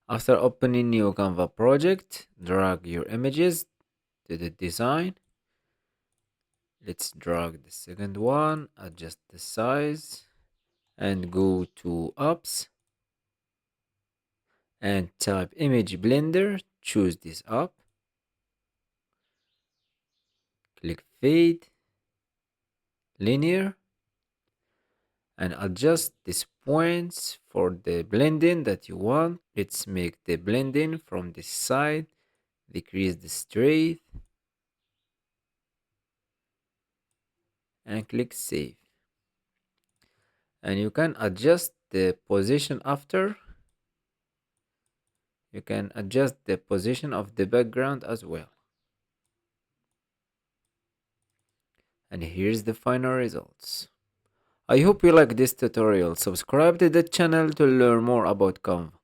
After opening new Canva project, drag your images to the design. Let's drag the second one, adjust the size, and go to apps and type image blender. Choose this app, click fade, linear, and adjust these points for the blending that you want. Let's make the blending from this side, decrease the strength, and click save. And you can adjust the position after. You can adjust the position of the background as well. And here's the final results. I hope you like this tutorial. Subscribe to the channel to learn more about Canva.